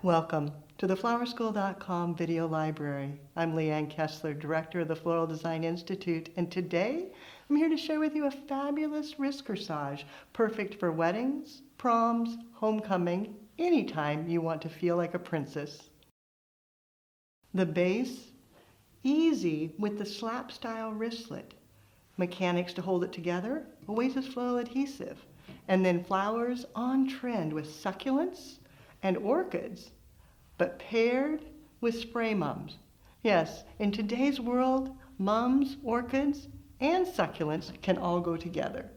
Welcome to the flowerschool.com video library. I'm Leanne Kessler, Director of the Floral Design Institute, and today I'm here to share with you a fabulous wrist corsage, perfect for weddings, proms, homecoming, anytime you want to feel like a princess. The base, easy with the slap style wristlet. Mechanics to hold it together, Oasis floral adhesive, and then flowers on trend with succulents and orchids, but paired with spray mums. Yes, in today's world, mums, orchids, and succulents can all go together.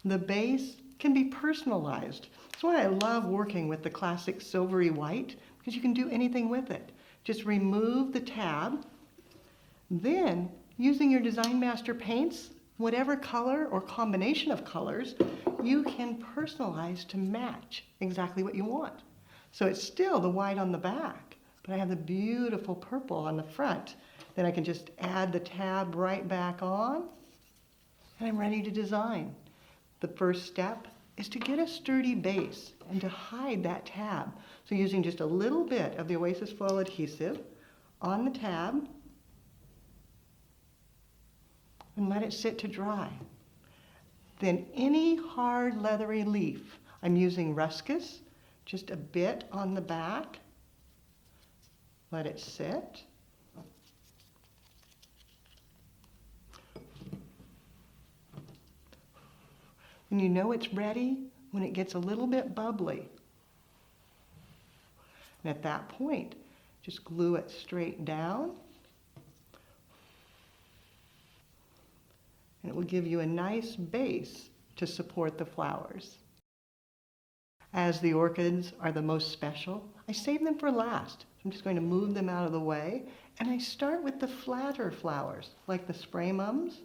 The base can be personalized. That's why I love working with the classic silvery white, because you can do anything with it. Just remove the tab, then using your Design Master paints, whatever color or combination of colors, you can personalize to match exactly what you want. So it's still the white on the back, but I have the beautiful purple on the front. Then I can just add the tab right back on, and I'm ready to design. The first step is to get a sturdy base and to hide that tab. So using just a little bit of the Oasis Floral adhesive on the tab, and let it sit to dry. Then any hard leathery leaf, I'm using ruscus, just a bit on the back. Let it sit. And you know it's ready when it gets a little bit bubbly. And at that point, just glue it straight down. And it will give you a nice base to support the flowers. As the orchids are the most special, I save them for last. I'm just going to move them out of the way, and I start with the flatter flowers, like the spray mums,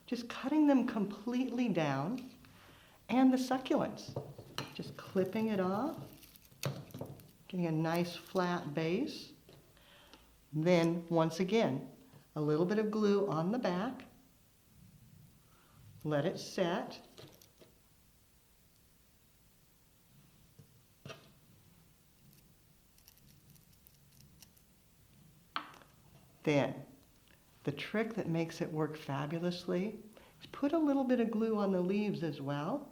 just cutting them completely down, and the succulents, just clipping it off, getting a nice flat base. Then, once again, a little bit of glue on the back. Let it set. Then, the trick that makes it work fabulously is put a little bit of glue on the leaves as well.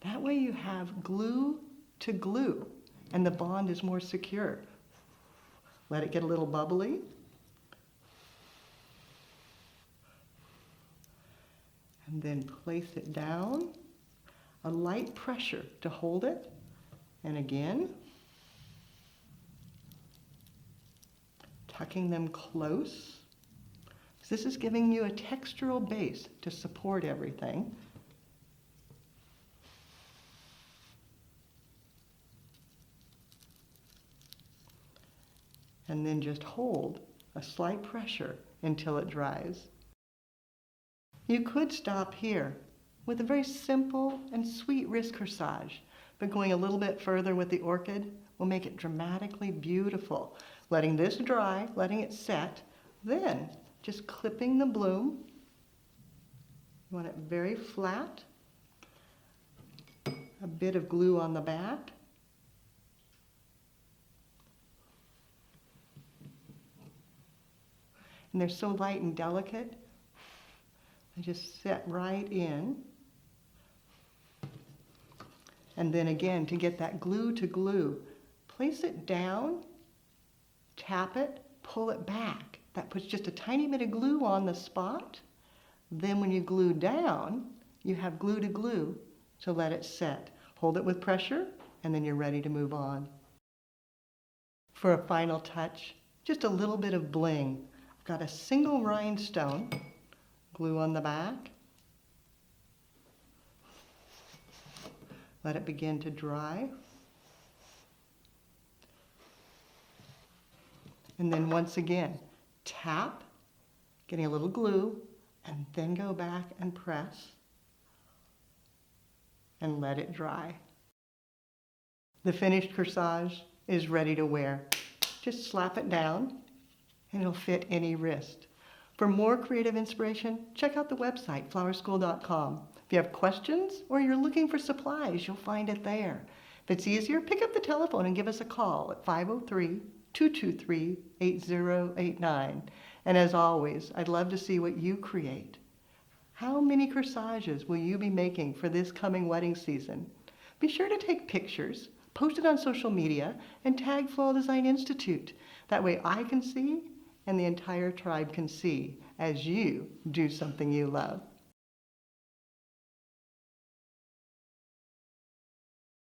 That way you have glue to glue, and the bond is more secure. Let it get a little bubbly. And then place it down, a light pressure to hold it, and again, tucking them close. This is giving you a textural base to support everything. And then just hold a slight pressure until it dries. You could stop here with a very simple and sweet wrist corsage, but going a little bit further with the orchid will make it dramatically beautiful. Letting this dry, letting it set, then just clipping the bloom. You want it very flat. A bit of glue on the back. And they're so light and delicate. I just set right in. And then again, to get that glue to glue, place it down, tap it, pull it back. That puts just a tiny bit of glue on the spot. Then when you glue down, you have glue to glue to let it set. Hold it with pressure, and then you're ready to move on. For a final touch, just a little bit of bling. I've got a single rhinestone, glue on the back. Let it begin to dry. And then once again, tap, getting a little glue, and then go back and press and let it dry. The finished corsage is ready to wear. Just slap it down and it'll fit any wrist. For more creative inspiration, check out the website, flowerschool.com. If you have questions or you're looking for supplies, you'll find it there. If it's easier, pick up the telephone and give us a call at 503-223-8089. And as always, I'd love to see what you create. How many corsages will you be making for this coming wedding season? Be sure to take pictures, post it on social media, and tag Floral Design Institute. That way I can see and the entire tribe can see as you do something you love.